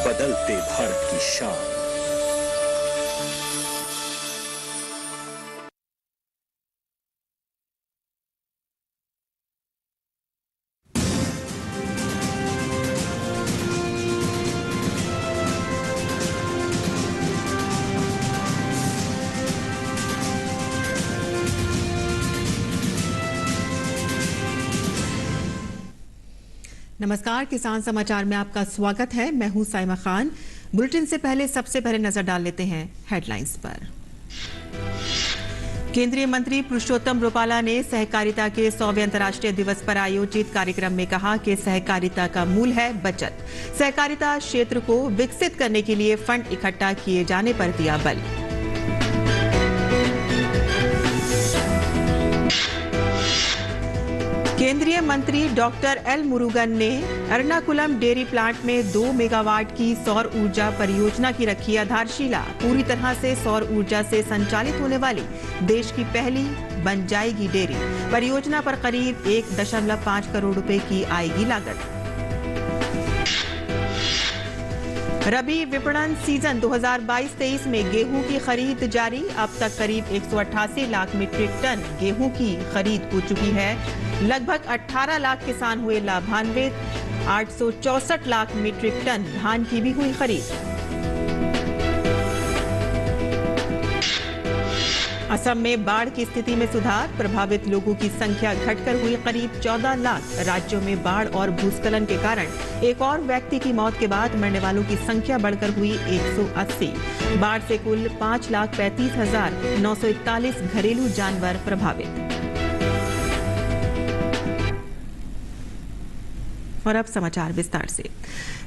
बदलते भारत की शान। नमस्कार, किसान समाचार में आपका स्वागत है। मैं हूं साइमा खान। बुलेटिन से पहले सबसे पहले नजर डाल लेते हैं हेडलाइंस पर। केंद्रीय मंत्री पुरुषोत्तम रुपाला ने सहकारिता के 100वें अंतर्राष्ट्रीय दिवस पर आयोजित कार्यक्रम में कहा कि सहकारिता का मूल है बचत। सहकारिता क्षेत्र को विकसित करने के लिए फंड इकट्ठा किए जाने पर दिया बल। केंद्रीय मंत्री डॉक्टर एल मुरुगन ने एर्नाकुलम डेयरी प्लांट में 2 मेगावाट की सौर ऊर्जा परियोजना की रखी आधारशिला। पूरी तरह से सौर ऊर्जा से संचालित होने वाली देश की पहली बन जाएगी डेयरी। परियोजना पर करीब 1.5 करोड़ रुपए की आएगी लागत। रबी विपणन सीजन 2022-23 में गेहूं की खरीद जारी। अब तक करीब 188 लाख मीट्रिक टन गेहूं की खरीद हो चुकी है। लगभग 18 लाख किसान हुए लाभान्वित। 864 लाख मीट्रिक टन धान की भी हुई खरीद। असम में बाढ़ की स्थिति में सुधार। प्रभावित लोगों की संख्या घटकर हुई करीब 14 लाख। राज्यों में बाढ़ और भूस्खलन के कारण एक और व्यक्ति की मौत के बाद मरने वालों की संख्या बढ़कर हुई 180। बाढ़ से कुल 5,35,941 घरेलू जानवर प्रभावित। और अब समाचार विस्तार से।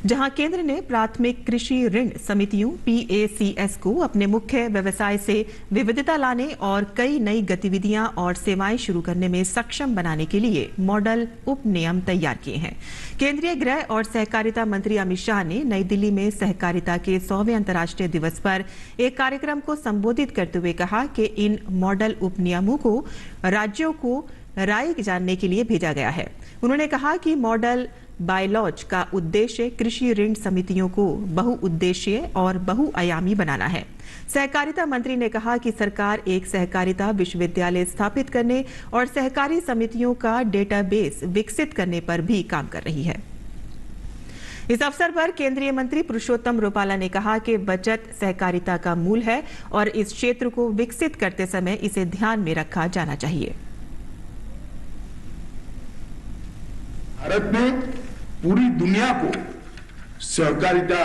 जहां केंद्र ने प्राथमिक कृषि ऋण समितियों PACS को अपने मुख्य व्यवसाय से विविधता लाने और कई नई गतिविधियां और सेवाएं शुरू करने में सक्षम बनाने के लिए मॉडल उपनियम तैयार किए हैं। केंद्रीय गृह और सहकारिता मंत्री अमित शाह ने नई दिल्ली में सहकारिता के 100वें अंतर्राष्ट्रीय दिवस पर एक कार्यक्रम को संबोधित करते हुए कहा कि इन मॉडल उपनियमों को राज्यों को राय जानने के लिए भेजा गया है। उन्होंने कहा कि मॉडल बायलॉज का उद्देश्य कृषि ऋण समितियों को बहुउद्देशीय और बहुआयामी बनाना है। सहकारिता मंत्री ने कहा कि सरकार एक सहकारिता विश्वविद्यालय स्थापित करने और सहकारी समितियों का डेटाबेस विकसित करने पर भी काम कर रही है। इस अवसर पर केंद्रीय मंत्री पुरुषोत्तम रुपाला ने कहा कि बचत सहकारिता का मूल है और इस क्षेत्र को विकसित करते समय इसे ध्यान में रखा जाना चाहिए। भारत ने पूरी दुनिया को सहकारिता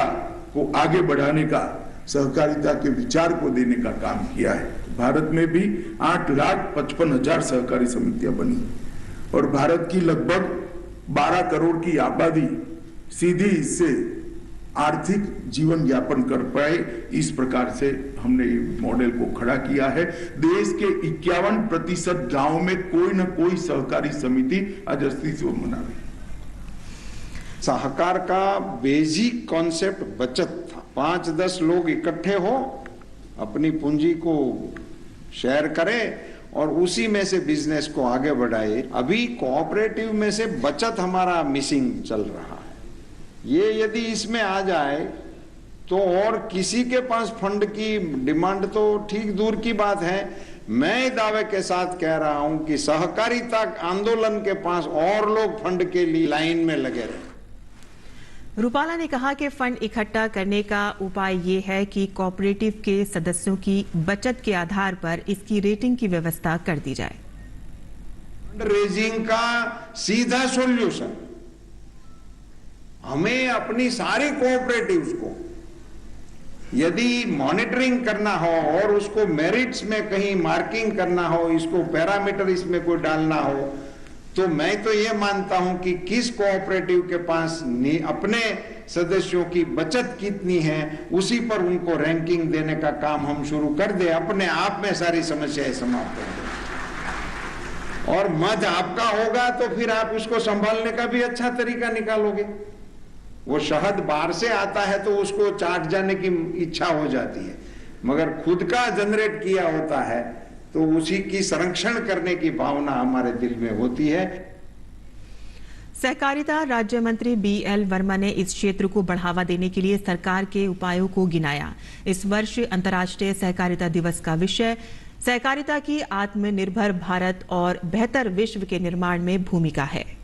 को आगे बढ़ाने का, सहकारिता के विचार को देने का काम किया है। भारत में भी 8,55,000 सहकारी समितियां बनी और भारत की लगभग 12 करोड़ की आबादी सीधी इससे आर्थिक जीवन यापन कर पाए। इस प्रकार से हमने मॉडल को खड़ा किया है। देश के 51% गांव में कोई न कोई सहकारी समिति आज अस्तित्व मना रही। सहकार का बेसिक कॉन्सेप्ट बचत था। 5-10 लोग इकट्ठे हो, अपनी पूंजी को शेयर करें और उसी में से बिजनेस को आगे बढ़ाए। अभी कोऑपरेटिव में से बचत हमारा मिसिंग चल रहा है। ये यदि इसमें आ जाए तो और किसी के पास फंड की डिमांड तो ठीक दूर की बात है। मैं दावे के साथ कह रहा हूं कि सहकारिता आंदोलन के पास और लोग फंड के लिए लाइन में लगे रहे। रुपाला ने कहा कि फंड इकट्ठा करने का उपाय ये है कि कोऑपरेटिव के सदस्यों की बचत के आधार पर इसकी रेटिंग की व्यवस्था कर दी जाए। फंड रेजिंग का सीधा सॉल्यूशन हमें अपनी सारी कोऑपरेटिव्स को यदि मॉनिटरिंग करना हो और उसको मेरिट्स में कहीं मार्किंग करना हो, इसको पैरामीटर इसमें कोई डालना हो, तो मैं तो ये मानता हूं कि किस कोऑपरेटिव के पास अपने सदस्यों की बचत कितनी है उसी पर उनको रैंकिंग देने का काम हम शुरू कर दे। अपने आप में सारी समस्याएं समाप्त हो जाए और मध आपका होगा तो फिर आप उसको संभालने का भी अच्छा तरीका निकालोगे। वो शहद बाहर से आता है तो उसको चाट जाने की इच्छा हो जाती है, मगर खुद का जनरेट किया होता है तो उसी की संरक्षण करने की भावना हमारे दिल में होती है। सहकारिता राज्य मंत्री BL वर्मा ने इस क्षेत्र को बढ़ावा देने के लिए सरकार के उपायों को गिनाया। इस वर्ष अंतर्राष्ट्रीय सहकारिता दिवस का विषय सहकारिता की आत्मनिर्भर भारत और बेहतर विश्व के निर्माण में भूमिका है।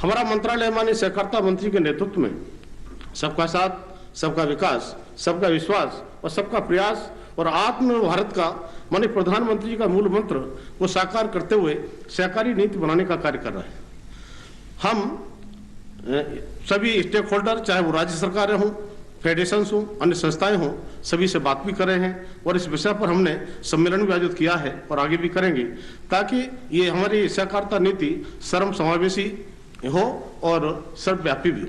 हमारा मंत्रालय माननीय सहकारिता मंत्री के नेतृत्व में सबका साथ, सबका विकास, सबका विश्वास और सबका प्रयास और आत्मनिर्भर भारत का माननीय प्रधानमंत्री जी का मूल मंत्र को साकार करते हुए सहकारी नीति बनाने का कार्य कर रहा है। हम सभी स्टेक होल्डर, चाहे वो राज्य सरकारें हों, फेडरेशंस हों, अन्य संस्थाएं हों, सभी से बात भी कर रहे हैं और इस विषय पर हमने सम्मेलन भी आयोजित किया है और आगे भी करेंगे, ताकि ये हमारी सहकारिता नीति सर्वसमावेशी हो और सर्वव्यापी भी हो।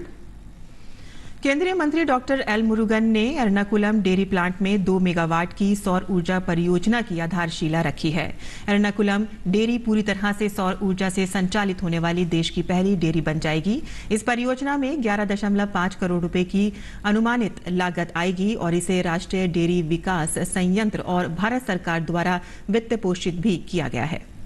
केंद्रीय मंत्री डॉक्टर एल मुरुगन ने एर्नाकुलम डेयरी प्लांट में 2 मेगावाट की सौर ऊर्जा परियोजना की आधारशिला रखी है। एर्नाकुलम डेयरी पूरी तरह से सौर ऊर्जा से संचालित होने वाली देश की पहली डेयरी बन जाएगी। इस परियोजना में 11.5 करोड़ रुपए की अनुमानित लागत आएगी और इसे राष्ट्रीय डेयरी विकास संयंत्र और भारत सरकार द्वारा वित्त पोषित भी किया गया है।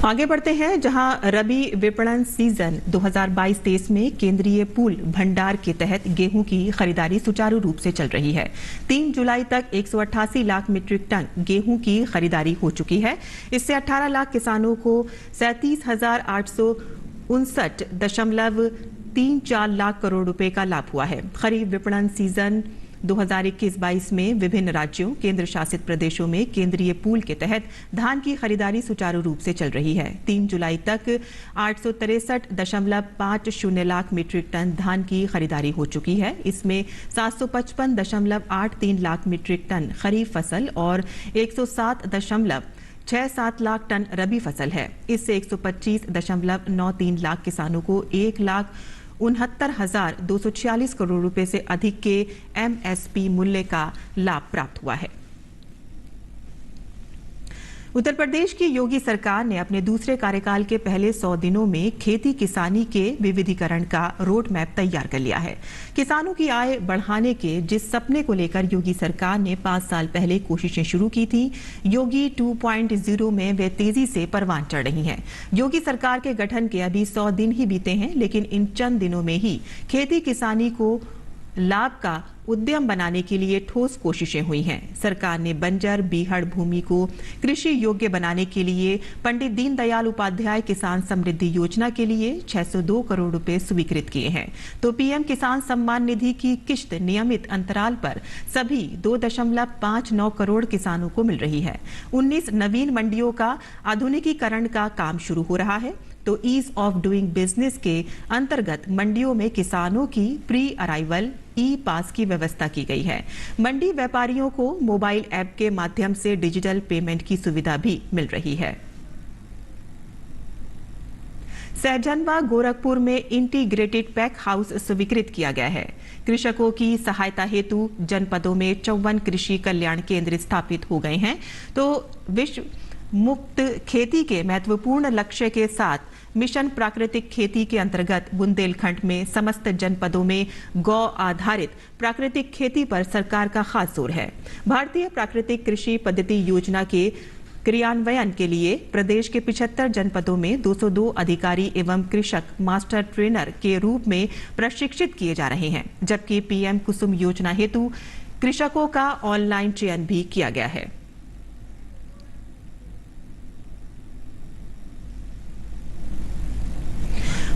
आगे बढ़ते हैं, जहां रबी विपणन सीजन 2022-23 में केंद्रीय पूल भंडार के तहत गेहूं की खरीदारी सुचारू रूप से चल रही है। 3 जुलाई तक 188 लाख मीट्रिक टन गेहूं की खरीदारी हो चुकी है। इससे 18 लाख किसानों को 37,859.34 लाख करोड़ रुपए का लाभ हुआ है। खरीफ विपणन सीजन 2021-22 में विभिन्न राज्यों, केंद्र शासित प्रदेशों में केंद्रीय पूल के तहत धान की खरीदारी सुचारू रूप से चल रही है। 3 जुलाई तक 863.50 लाख मीट्रिक टन धान की खरीदारी हो चुकी है। इसमें 755.83 लाख मीट्रिक टन खरीफ फसल और 107.67 लाख टन रबी फसल है। इससे 125.93 लाख किसानों को 1,69,246 करोड़ रुपए से अधिक के MSP मूल्य का लाभ प्राप्त हुआ है। उत्तर प्रदेश की योगी सरकार ने अपने दूसरे कार्यकाल के पहले 100 दिनों में खेती किसानी के विविधीकरण का रोड मैप तैयार कर लिया है। किसानों की आय बढ़ाने के जिस सपने को लेकर योगी सरकार ने 5 साल पहले कोशिशें शुरू की थी, योगी 2.0 में वे तेजी से परवान चढ़ रही हैं। योगी सरकार के गठन के अभी 100 दिन ही बीते हैं, लेकिन इन चंद दिनों में ही खेती किसानी को लाभ का उद्यम बनाने के लिए ठोस कोशिशें हुई हैं। सरकार ने बंजर बीहड़ भूमि को कृषि योग्य बनाने के लिए पंडित दीनदयाल उपाध्याय किसान समृद्धि योजना के लिए 602 करोड़ रुपए स्वीकृत किए हैं, तो पीएम किसान सम्मान निधि की किश्त नियमित अंतराल पर सभी 2.59 करोड़ किसानों को मिल रही है। 19 नवीन मंडियों का आधुनिकीकरण का काम शुरू हो रहा है, तो ईज ऑफ डूइंग बिजनेस के अंतर्गत मंडियों में किसानों की प्री अराइवल ई-पास की व्यवस्था की गई है। मंडी व्यापारियों को मोबाइल ऐप के माध्यम से डिजिटल पेमेंट की सुविधा भी मिल रही है। सहजनवा गोरखपुर में इंटीग्रेटेड पैक हाउस स्वीकृत किया गया है। कृषकों की सहायता हेतु जनपदों में 54 कृषि कल्याण केंद्र स्थापित हो गए हैं, तो विश्व मुक्त खेती के महत्वपूर्ण लक्ष्य के साथ मिशन प्राकृतिक खेती के अंतर्गत बुंदेलखंड में समस्त जनपदों में गौ आधारित प्राकृतिक खेती पर सरकार का खास जोर है। भारतीय प्राकृतिक कृषि पद्धति योजना के क्रियान्वयन के लिए प्रदेश के 75 जनपदों में 202 अधिकारी एवं कृषक मास्टर ट्रेनर के रूप में प्रशिक्षित किए जा रहे हैं, जबकि पीएम कुसुम योजना हेतु कृषकों का ऑनलाइन चयन भी किया गया है।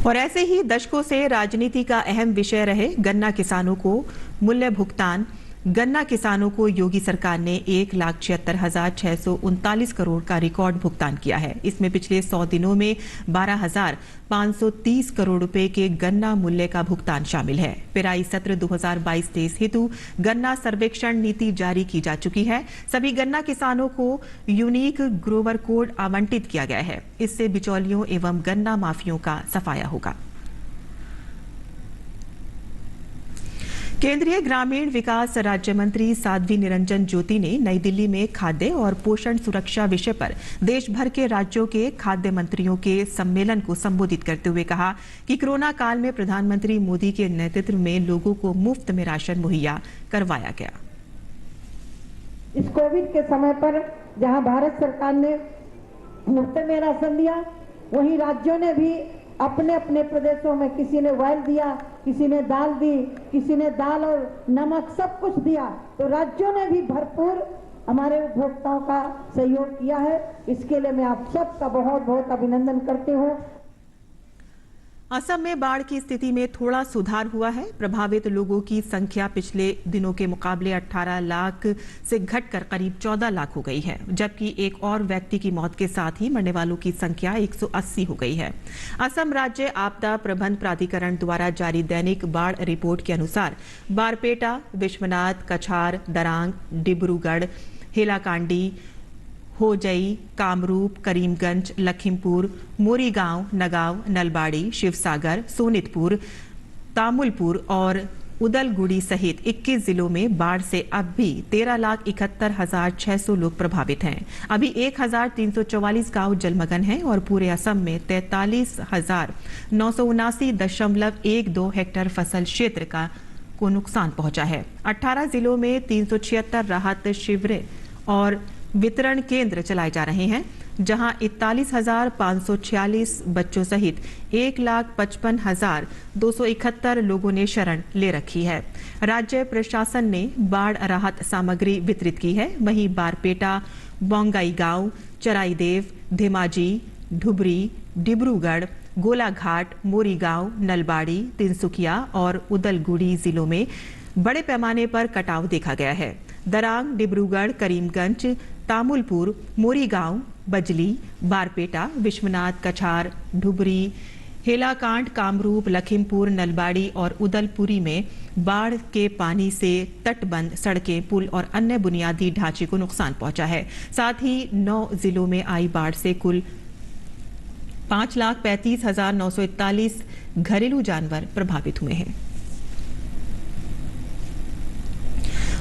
और ऐसे ही दशकों से राजनीति का अहम विषय रहे गन्ना किसानों को मूल्य भुगतान। गन्ना किसानों को योगी सरकार ने 1,76,639 करोड़ का रिकॉर्ड भुगतान किया है। इसमें पिछले 100 दिनों में 12,530 करोड़ रुपए के गन्ना मूल्य का भुगतान शामिल है। पेराई सत्र 2022-23 हेतु गन्ना सर्वेक्षण नीति जारी की जा चुकी है। सभी गन्ना किसानों को यूनिक ग्रोवर कोड आवंटित किया गया है। इससे बिचौलियों एवं गन्ना माफियों का सफाया होगा। केंद्रीय ग्रामीण विकास राज्य मंत्री साध्वी निरंजन ज्योति ने नई दिल्ली में खाद्य और पोषण सुरक्षा विषय पर देश भर के राज्यों के खाद्य मंत्रियों के सम्मेलन को संबोधित करते हुए कहा कि कोरोना काल में प्रधानमंत्री मोदी के नेतृत्व में लोगों को मुफ्त में राशन मुहैया करवाया गया। इस कोविड के समय पर जहां भारत सरकार ने मुफ्त में राशन दिया, वहीं राज्यों ने भी अपने अपने प्रदेशों में किसी ने ऑयल दिया, किसी ने दाल दी, किसी ने दाल और नमक सब कुछ दिया। तो राज्यों ने भी भरपूर हमारे उपभोक्ताओं का सहयोग किया है। इसके लिए मैं आप सबका बहुत बहुत अभिनंदन करती हूँ। असम में बाढ़ की स्थिति में थोड़ा सुधार हुआ है। प्रभावित लोगों की संख्या पिछले दिनों के मुकाबले 18 लाख से घटकर करीब 14 लाख हो गई है, जबकि एक और व्यक्ति की मौत के साथ ही मरने वालों की संख्या 180 हो गई है। असम राज्य आपदा प्रबंध प्राधिकरण द्वारा जारी दैनिक बाढ़ रिपोर्ट के अनुसार बारपेटा, विश्वनाथ, कछार, दरांग, डिब्रूगढ़, हेलाकांडी, होजई, कामरूप, करीमगंज, लखीमपुर, मोरीगांव, नगांव, नलबाड़ी, शिवसागर, सोनितपुर, तामुलपुर और उदलगुड़ी सहित 21 जिलों में बाढ़ से अब भी 13,71,600 लोग प्रभावित हैं। अभी 1,344 गांव जलमग्न हैं और पूरे असम में 43,979.12 हेक्टेयर फसल क्षेत्र को नुकसान पहुंचा है। 18 जिलों में 376 राहत शिविर और वितरण केंद्र चलाए जा रहे हैं, जहां 41,546 बच्चों सहित 1,55,271 लोगों ने शरण ले रखी है। राज्य प्रशासन ने बाढ़ राहत सामग्री वितरित की है। वहीं बारपेटा, बोंगाई गांव, चराईदेव, धेमाजी, धुबरी, डिब्रूगढ़, गोलाघाट, मोरीगांव, नलबाड़ी, तिनसुकिया और उदलगुड़ी जिलों में बड़े पैमाने पर कटाव देखा गया है। दरांग, डिब्रूगढ़, करीमगंज, तामुलपुर, मोरीगांव, बजली, बारपेटा, विश्वनाथ, कछार, धुबरी, हेलाकांड, कामरूप, लखीमपुर, नलबाड़ी और उदलपुरी में बाढ़ के पानी से तटबंध, सड़कें, पुल और अन्य बुनियादी ढांचे को नुकसान पहुंचा है। साथ ही 9 जिलों में आई बाढ़ से कुल 5,35,941 घरेलू जानवर प्रभावित हुए हैं।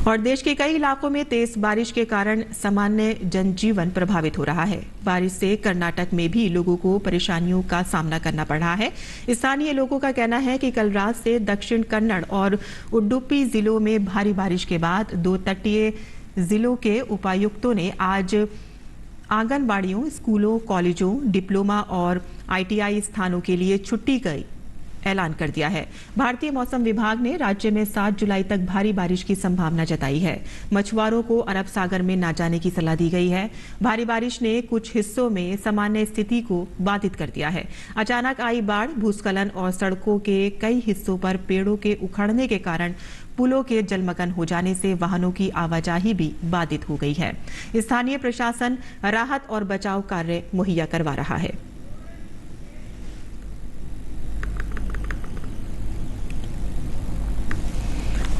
और देश के कई इलाकों में तेज बारिश के कारण सामान्य जनजीवन प्रभावित हो रहा है। बारिश से कर्नाटक में भी लोगों को परेशानियों का सामना करना पड़ रहा है। स्थानीय लोगों का कहना है कि कल रात से दक्षिण कन्नड़ और उडुपी जिलों में भारी बारिश के बाद 2 तटीय जिलों के उपायुक्तों ने आज आंगनबाड़ियों, स्कूलों, कॉलेजों, डिप्लोमा और ITI स्थानों के लिए छुट्टी का ऐलान कर दिया है। भारतीय मौसम विभाग ने राज्य में 7 जुलाई तक भारी बारिश की संभावना जताई है। मछुआरों को अरब सागर में न जाने की सलाह दी गई है। भारी बारिश ने कुछ हिस्सों में सामान्य स्थिति को बाधित कर दिया है। अचानक आई बाढ़, भूस्खलन और सड़कों के कई हिस्सों पर पेड़ों के उखड़ने के कारण पुलों के जलमग्न हो जाने से वाहनों की आवाजाही भी बाधित हो गई है। स्थानीय प्रशासन राहत और बचाव कार्य मुहैया करवा रहा है।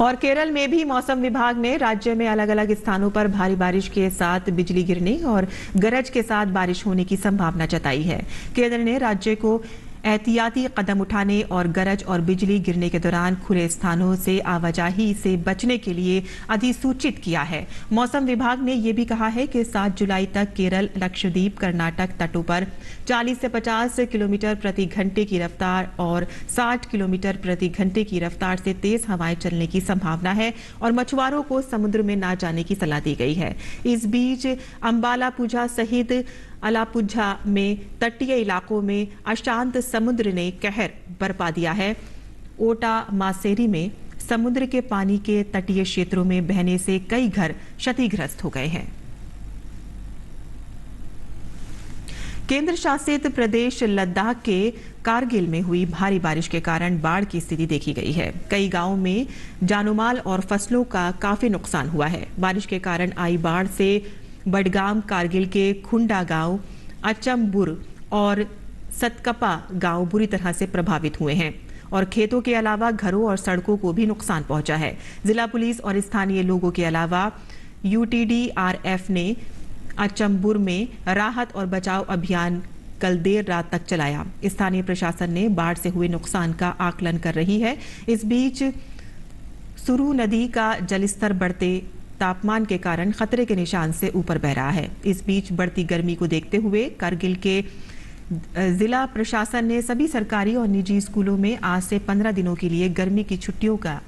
और केरल में भी मौसम विभाग ने राज्य में अलग अलग स्थानों पर भारी बारिश के साथ बिजली गिरने और गरज के साथ बारिश होने की संभावना जताई है। केंद्र ने राज्य को एहतियाती कदम उठाने और गरज और बिजली गिरने के दौरान खुले स्थानों से आवाजाही से बचने के लिए अधिसूचित किया है। मौसम विभाग ने यह भी कहा है कि 7 जुलाई तक केरल, लक्षद्वीप, कर्नाटक तटों पर 40 से 50 किलोमीटर प्रति घंटे की रफ्तार और 60 किलोमीटर प्रति घंटे की रफ्तार से तेज हवाएं चलने की संभावना है और मछुआरों को समुद्र में न जाने की सलाह दी गई है। इस बीच अम्बालापुझा सहित अलापुझा में तटीय इलाकों में अशांत समुद्र ने कहर बरपा दिया है। ओटा मासेरी में समुद्र के पानी के तटीय क्षेत्रों में बहने से कई घर क्षतिग्रस्त हो गए हैं। केंद्र शासित प्रदेश लद्दाख के कारगिल में हुई भारी बारिश के कारण बाढ़ की स्थिति देखी गई है। कई गांवों में जानमाल और फसलों का काफी नुकसान हुआ है। बारिश के कारण आई बाढ़ से बडगाम, कारगिल के खुंडा गांव, अचमबुर और सतकपा गांव बुरी तरह से प्रभावित हुए हैं और खेतों के अलावा घरों और सड़कों को भी नुकसान पहुंचा है। जिला पुलिस और स्थानीय लोगों के अलावा UTDRF ने अचमबुर में राहत और बचाव अभियान कल देर रात तक चलाया। स्थानीय प्रशासन ने बाढ़ से हुए नुकसान का आकलन कर रही है। इस बीच सुरू नदी का जलस्तर बढ़ते तापमान के कारण खतरे के निशान से ऊपर बह रहा है। इस बीच बढ़ती गर्मी को देखते हुए कारगिल के जिला प्रशासन ने सभी सरकारी और निजी स्कूलों में आज से 15 दिनों के लिए गर्मी की छुट्टियों का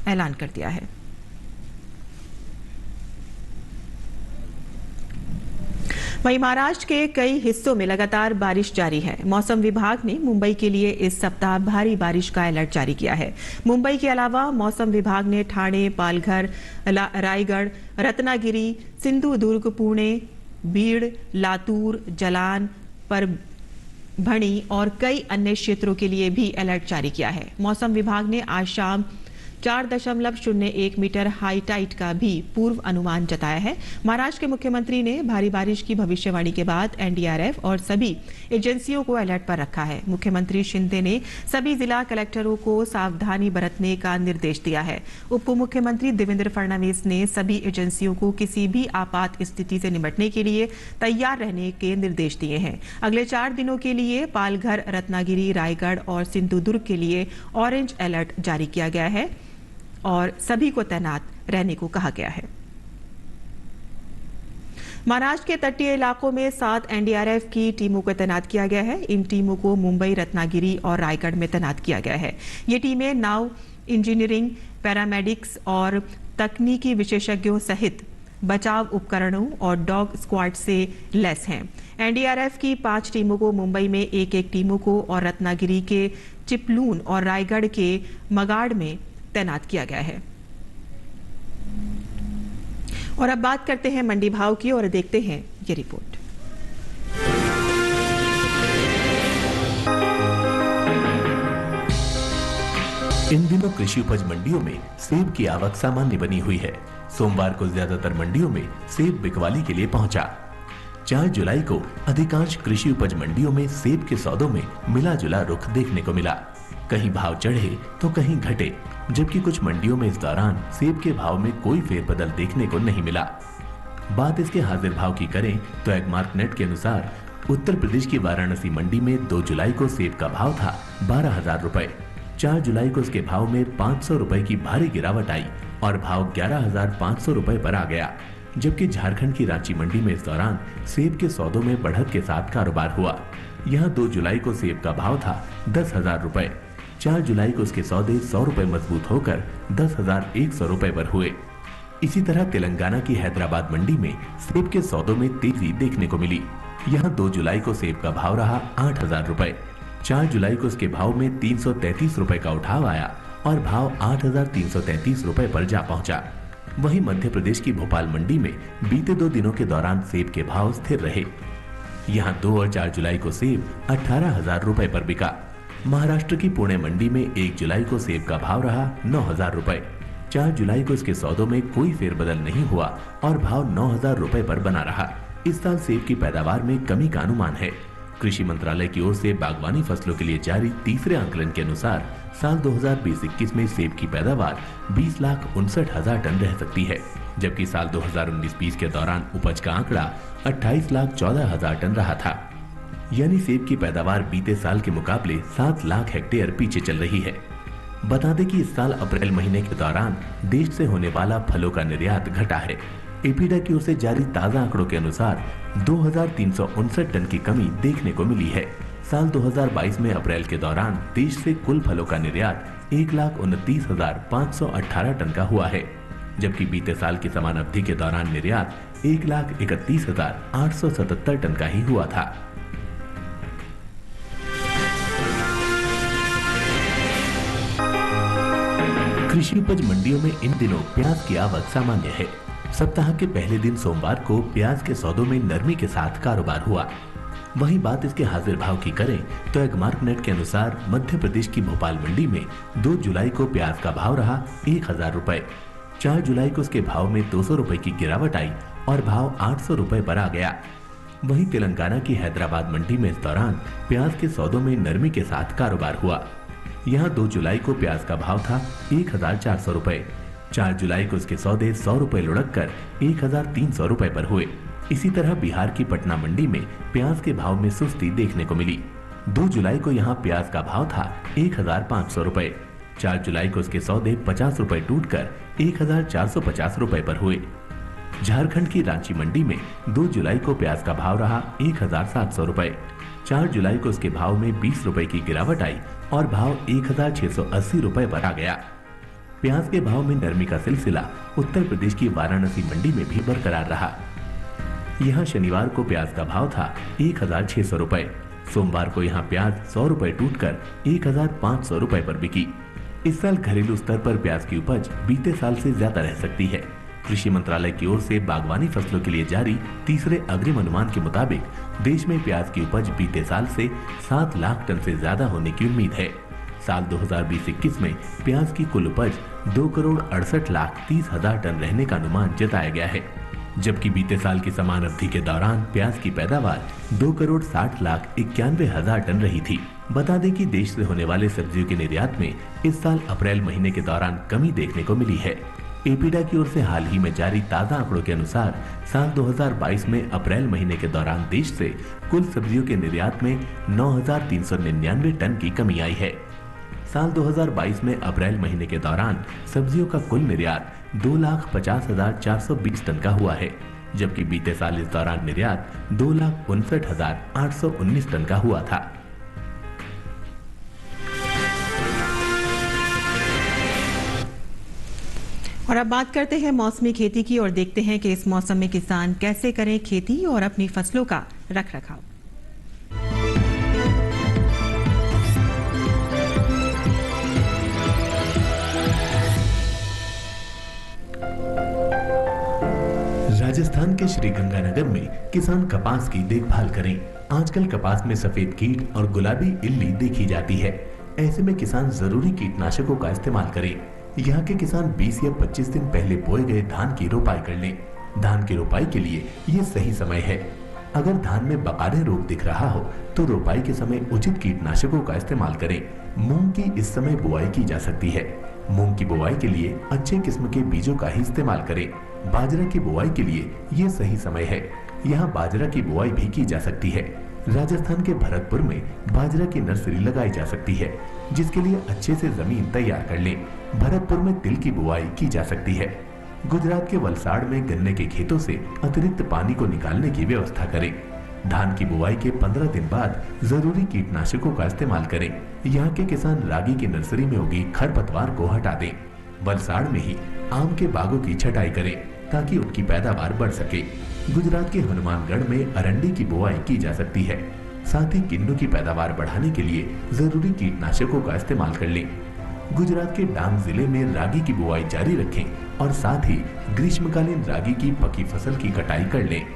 ऐलान कर दिया है। वहीं महाराष्ट्र के कई हिस्सों में लगातार बारिश जारी है। मौसम विभाग ने मुंबई के लिए इस सप्ताह भारी बारिश का अलर्ट जारी किया है। मुंबई के अलावा मौसम विभाग ने ठाणे, पालघर, रायगढ़, रत्नागिरी, सिंधुदुर्ग, पुणे, बीड़, लातूर, जलान, परभणी और कई अन्य क्षेत्रों के लिए भी अलर्ट जारी किया है। मौसम विभाग ने आज शाम 4.01 मीटर हाई टाइड का भी पूर्व अनुमान जताया है। महाराष्ट्र के मुख्यमंत्री ने भारी बारिश की भविष्यवाणी के बाद एनडीआरएफ और सभी एजेंसियों को अलर्ट पर रखा है। मुख्यमंत्री शिंदे ने सभी जिला कलेक्टरों को सावधानी बरतने का निर्देश दिया है। उप मुख्यमंत्री देवेंद्र फडणवीस ने सभी एजेंसियों को किसी भी आपात स्थिति से निपटने के लिए तैयार रहने के निर्देश दिए हैं। अगले 4 दिनों के लिए पालघर, रत्नागिरी, रायगढ़ और सिंधुदुर्ग के लिए ऑरेंज अलर्ट जारी किया गया है और सभी को तैनात रहने को कहा गया है। महाराष्ट्र के तटीय इलाकों में 7 एनडीआरएफ की टीमों को तैनात किया गया है। इन टीमों को मुंबई, रत्नागिरी और रायगढ़ में तैनात किया गया है। ये टीमें नाव इंजीनियरिंग, पैरामेडिक्स और तकनीकी विशेषज्ञों सहित बचाव उपकरणों और डॉग स्क्वाड से लैस हैं। एनडीआरएफ की 5 टीमों को मुंबई में, एक टीमों को और रत्नागिरी के चिपलून और रायगढ़ के मगाड़ में तैनात किया गया है। और अब बात करते हैं मंडी भाव की और देखते हैं ये रिपोर्ट। इन दिनों कृषि उपज मंडियों में सेब की आवक सामान्य बनी हुई है। सोमवार को ज्यादातर मंडियों में सेब बिकवाली के लिए पहुंचा। 4 जुलाई को अधिकांश कृषि उपज मंडियों में सेब के सौदों में मिला जुला रुख देखने को मिला। कहीं भाव चढ़े तो कहीं घटे, जबकि कुछ मंडियों में इस दौरान सेब के भाव में कोई फेरबदल देखने को नहीं मिला। बात इसके हाजिर भाव की करें तो एगमार्क नेट के अनुसार उत्तर प्रदेश की वाराणसी मंडी में 2 जुलाई को सेब का भाव था 12,000 रुपए। 4 जुलाई को इसके भाव में 500 रुपए की भारी गिरावट आई और भाव 11,500 रुपए पर आ गया। जबकि झारखंड की रांची मंडी में इस दौरान सेब के सौदों में बढ़त के साथ कारोबार हुआ। यहाँ 2 जुलाई को सेब का भाव था 10,000 रुपए। 4 जुलाई को इसके सौदे 100 रुपए मजबूत होकर 10,100 रुपए पर हुए। इसी तरह तेलंगाना की हैदराबाद मंडी में सेब के सौदों में तेजी देखने को मिली। यहाँ 2 जुलाई को सेब का भाव रहा 8,000 रुपए। 4 जुलाई को इसके भाव में 333 रुपए का उठाव आया और भाव 8,333 रुपए पर जा पहुंचा। वहीं मध्य प्रदेश की भोपाल मंडी में बीते 2 दिनों के दौरान सेब के भाव स्थिर रहे। यहाँ 2 और 4 जुलाई को सेब 18,000 रुपए पर बिका। महाराष्ट्र की पुणे मंडी में 1 जुलाई को सेब का भाव रहा 9,000 रुपए। 4 जुलाई को इसके सौदों में कोई फेरबदल नहीं हुआ और भाव 9,000 रुपए पर बना रहा। इस साल सेब की पैदावार में कमी का अनुमान है। कृषि मंत्रालय की ओर से बागवानी फसलों के लिए जारी तीसरे आंकलन के अनुसार साल 2020-21 में सेब की पैदावार 20,59,000 टन रह सकती है, जबकि साल 2019-20 के दौरान उपज का आंकड़ा 28,14,000 टन रहा था। यानी सेब की पैदावार बीते साल के मुकाबले 7 लाख हेक्टेयर पीछे चल रही है। बता दें कि इस साल अप्रैल महीने के दौरान देश से होने वाला फलों का निर्यात घटा है। एपीडा की ओर से जारी ताजा आंकड़ों के अनुसार 2,359 टन की कमी देखने को मिली है। साल 2022 में अप्रैल के दौरान देश से कुल फलों का निर्यात 1,29,518 टन का हुआ है, जबकि बीते साल की समान अवधि के दौरान निर्यात 1,31,877 टन का ही हुआ था। कृषि उपज मंडियों में इन दिनों प्याज की आवक सामान्य है। सप्ताह के पहले दिन सोमवार को प्याज के सौदों में नरमी के साथ कारोबार हुआ। वहीं बात इसके हाजिर भाव की करें तो एगमार्क नेट के अनुसार मध्य प्रदेश की भोपाल मंडी में 2 जुलाई को प्याज का भाव रहा 1,000 रुपए। 4 जुलाई को उसके भाव में 200 रुपए की गिरावट आई और भाव 800 रुपए पर आ गया। वहीं तेलंगाना की हैदराबाद मंडी में इस दौरान प्याज के सौदों में नरमी के साथ कारोबार हुआ। यहाँ 2 जुलाई को प्याज का भाव था 1,400 रुपए। 4 जुलाई को इसके सौदे 100 रुपए लुढ़क कर 1,300 रुपए पर हुए। इसी तरह बिहार की पटना मंडी में प्याज के भाव में सुस्ती देखने को मिली। 2 जुलाई को यहाँ प्याज का भाव था 1,500 रुपए। 4 जुलाई को उसके सौदे 50 रुपए टूटकर 1450 रुपए पर हुए। झारखंड की रांची मंडी में 2 जुलाई को प्याज का भाव रहा 1700 रुपए। 4 जुलाई को उसके भाव में 20 रुपए की गिरावट आई और भाव 1680 रुपए पर आ गया। प्याज के भाव में नरमी का सिलसिला उत्तर प्रदेश की वाराणसी मंडी में भी बरकरार रहा। यहाँ शनिवार को प्याज का भाव था 1600 रुपए। सोमवार को यहाँ प्याज 100 रुपए टूटकर 1500 रुपए पर बिकी। इस साल घरेलू स्तर पर प्याज की उपज बीते साल से ज्यादा रह सकती है। कृषि मंत्रालय की ओर से बागवानी फसलों के लिए जारी तीसरे अग्रिम अनुमान के मुताबिक देश में प्याज की उपज बीते साल से 7 लाख टन से ज्यादा होने की उम्मीद है। साल 2020-21 में प्याज की कुल उपज 2,68,30,000 टन रहने का अनुमान जताया गया है, जबकि बीते साल की समान अवधि के दौरान प्याज की पैदावार 2,60,91,000 टन रही थी। बता दें कि देश से होने वाले सब्जियों के निर्यात में इस साल अप्रैल महीने के दौरान कमी देखने को मिली है। एपीडा की ओर से हाल ही में जारी ताज़ा आंकड़ों के अनुसार साल 2022 में अप्रैल महीने के दौरान देश से कुल सब्जियों के निर्यात में 9,399 टन की कमी आई है। साल 2022 में अप्रैल महीने के दौरान सब्जियों का कुल निर्यात 2,50,420 टन का हुआ है, जबकि बीते साल इस दौरान निर्यात 2,59,819 टन का हुआ था। और अब बात करते हैं मौसमी खेती की और देखते हैं कि इस मौसम में किसान कैसे करें खेती और अपनी फसलों का रखरखाव। राजस्थान के श्रीगंगानगर में किसान कपास की देखभाल करें। आजकल कपास में सफेद कीट और गुलाबी इल्ली देखी जाती है। ऐसे में किसान जरूरी कीटनाशकों का इस्तेमाल करें। यहाँ के किसान 20 या 25 दिन पहले बोए गए धान की रोपाई कर लें। धान की रोपाई के लिए ये सही समय है। अगर धान में बकारे रोग दिख रहा हो तो रोपाई के समय उचित कीटनाशकों का इस्तेमाल करें। मूंग की इस समय बुआई की जा सकती है। मूंग की बुआई के लिए अच्छे किस्म के बीजों का ही इस्तेमाल करें। बाजरा की बुआई के लिए ये सही समय है। यहाँ बाजरा की बुआई भी की जा सकती है। राजस्थान के भरतपुर में बाजरा की नर्सरी लगाई जा सकती है, जिसके लिए अच्छे से जमीन तैयार कर लें। भरतपुर में तिल की बुआई की जा सकती है। गुजरात के वलसाड़ में गन्ने के खेतों से अतिरिक्त पानी को निकालने की व्यवस्था करें। धान की बुआई के 15 दिन बाद जरूरी कीटनाशकों का इस्तेमाल करें। यहाँ के किसान रागी की नर्सरी में उगी खरपतवार को हटा दें। वलसाड़ में ही आम के बागों की छटाई करें ताकि उनकी पैदावार बढ़ सके। गुजरात के हनुमानगढ़ में अरंडी की बुआई की जा सकती है। साथ ही किन्नू की पैदावार बढ़ाने के लिए जरूरी कीटनाशकों का इस्तेमाल कर लें। गुजरात के डांग जिले में रागी की बुआई जारी रखें और साथ ही ग्रीष्मकालीन रागी की पकी फसल की कटाई कर लें।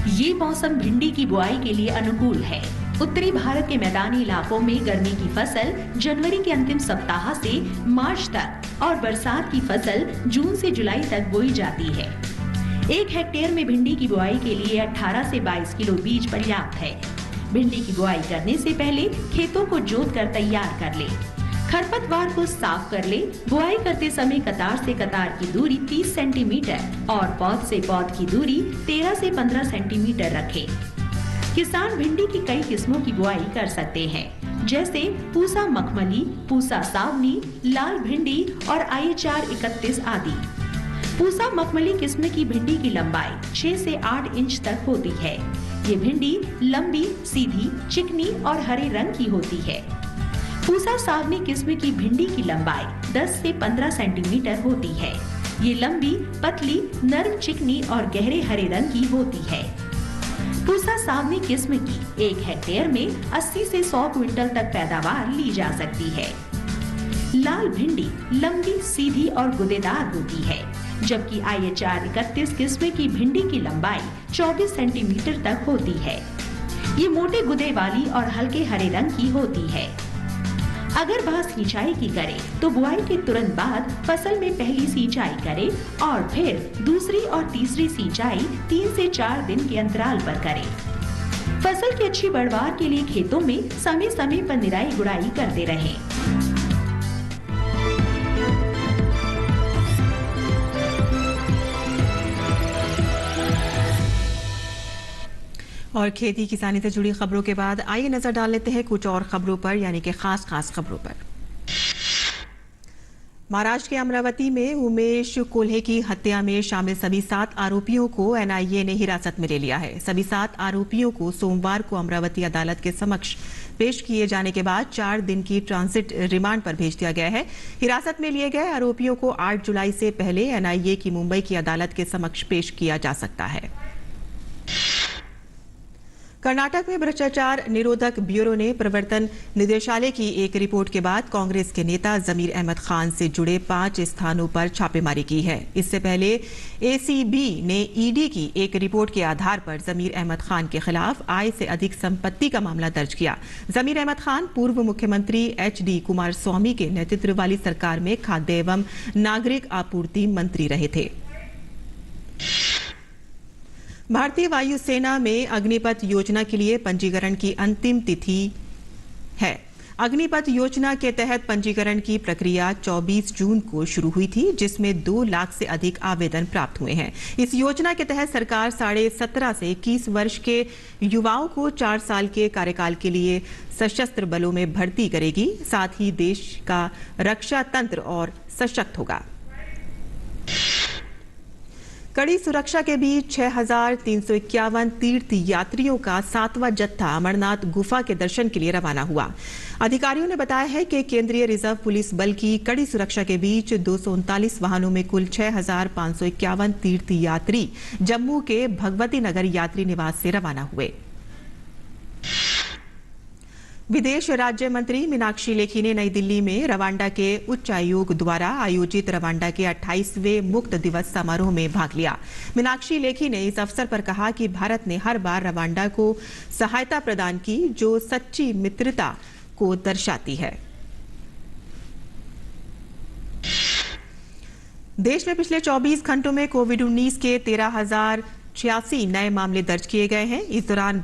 ये मौसम भिंडी की बुआई के लिए अनुकूल है। उत्तरी भारत के मैदानी इलाकों में गर्मी की फसल जनवरी के अंतिम सप्ताह से मार्च तक और बरसात की फसल जून से जुलाई तक बोई जाती है। 1 हेक्टेयर में भिंडी की बुआई के लिए 18 से 22 किलो बीज पर्याप्त है। भिंडी की बुआई करने से पहले खेतों को जोतकर तैयार कर ले। खरपतवार को साफ कर ले। बुआई करते समय कतार से कतार की दूरी 30 सेंटीमीटर और पौध से पौध की दूरी 13 से 15 सेंटीमीटर रखें। किसान भिंडी की कई किस्मों की बुआई कर सकते हैं, जैसे पूसा मखमली, पूसा सावनी, लाल भिंडी और IHR 31 आदि। पूसा मखमली किस्म की भिंडी की लंबाई 6 से 8 इंच तक होती है। ये भिंडी लंबी, सीधी, चिकनी और हरे रंग की होती है। पूसा सावनी किस्म की भिंडी की लंबाई 10 से 15 सेंटीमीटर होती है। ये लंबी, पतली, नरम, चिकनी और गहरे हरे रंग की होती है। पूसा सावनी किस्म की 1 हेक्टेयर में 80 से 100 क्विंटल तक पैदावार ली जा सकती है। लाल भिंडी लंबी, सीधी और गुदेदार होती है, जबकि IHR 31 किस्म की भिंडी की लंबाई 24 सेंटीमीटर तक होती है। ये मोटे गुदे वाली और हल्के हरे रंग की होती है। अगर बात सिंचाई की करें तो बुआई के तुरंत बाद फसल में पहली सिंचाई करें और फिर दूसरी और तीसरी सिंचाई 3 से 4 दिन के अंतराल पर करें। फसल की अच्छी पैदावार के लिए खेतों में समय समय पर निराई गुड़ाई करते रहें। और खेती किसानी से जुड़ी खबरों के बाद आइए नजर डाल लेते हैं कुछ और खबरों पर, यानी कि खास खबरों पर। महाराष्ट्र के अमरावती में उमेश कोल्हे की हत्या में शामिल सभी 7 आरोपियों को एनआईए ने हिरासत में ले लिया है। सभी 7 आरोपियों को सोमवार को अमरावती अदालत के समक्ष पेश किए जाने के बाद 4 दिन की ट्रांजिट रिमांड पर भेज दिया गया है। हिरासत में लिए गए आरोपियों को 8 जुलाई से पहले एनआईए की मुंबई की अदालत के समक्ष पेश किया जा सकता है। कर्नाटक में भ्रष्टाचार निरोधक ब्यूरो ने प्रवर्तन निदेशालय की एक रिपोर्ट के बाद कांग्रेस के नेता जमीर अहमद खान से जुड़े 5 स्थानों पर छापेमारी की है। इससे पहले एसीबी ने ईडी की एक रिपोर्ट के आधार पर जमीर अहमद खान के खिलाफ आय से अधिक संपत्ति का मामला दर्ज किया। जमीर अहमद खान पूर्व मुख्यमंत्री एचडी कुमारस्वामी के नेतृत्व वाली सरकार में खाद्य एवं नागरिक आपूर्ति मंत्री रहे थे। भारतीय वायुसेना में अग्निपथ योजना के लिए पंजीकरण की अंतिम तिथि है। अग्निपथ योजना के तहत पंजीकरण की प्रक्रिया 24 जून को शुरू हुई थी, जिसमें 2 लाख से अधिक आवेदन प्राप्त हुए हैं। इस योजना के तहत सरकार 17.5 से 21 वर्ष के युवाओं को 4 साल के कार्यकाल के लिए सशस्त्र बलों में भर्ती करेगी। साथ ही देश का रक्षा तंत्र और सशक्त होगा। कड़ी सुरक्षा के बीच 6,351 तीर्थ यात्रियों का 7वां जत्था अमरनाथ गुफा के दर्शन के लिए रवाना हुआ। अधिकारियों ने बताया है कि केंद्रीय रिजर्व पुलिस बल की कड़ी सुरक्षा के बीच 239 वाहनों में कुल 6,551 तीर्थ यात्री जम्मू के भगवती नगर यात्री निवास से रवाना हुए। विदेश राज्य मंत्री मीनाक्षी लेखी ने नई दिल्ली में रवांडा के उच्चायोग द्वारा आयोजित रवांडा के 28वें मुक्त दिवस समारोह में भाग लिया। मीनाक्षी लेखी ने इस अवसर पर कहा कि भारत ने हर बार रवांडा को सहायता प्रदान की, जो सच्ची मित्रता को दर्शाती है। देश में पिछले 24 घंटों में कोविड-19 के 13,086 नए मामले दर्ज किए गए हैं। इस दौरान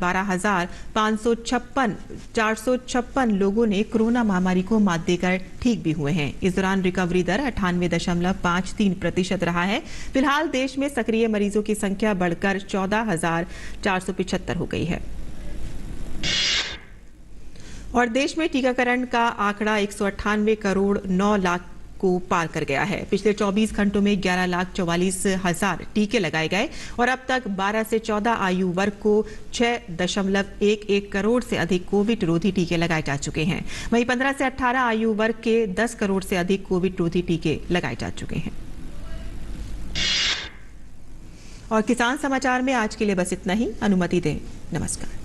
456 लोगों ने कोरोना महामारी को मात देकर ठीक भी हुए हैं। इस दौरान रिकवरी दर 98.53% रहा है। फिलहाल देश में सक्रिय मरीजों की संख्या बढ़कर 14,475 हो गई है। और देश में टीकाकरण का आंकड़ा 198 करोड़ 9 लाख को पार कर गया है। पिछले 24 घंटों में 11,44,000 टीके लगाए गए और अब तक 12 से 14 आयु वर्ग को 6.11 करोड़ से अधिक कोविड रोधी टीके लगाए जा चुके हैं। वहीं 15 से 18 आयु वर्ग के 10 करोड़ से अधिक कोविड रोधी टीके लगाए जा चुके हैं। और किसान समाचार में आज के लिए बस इतना ही। अनुमति दें। नमस्कार।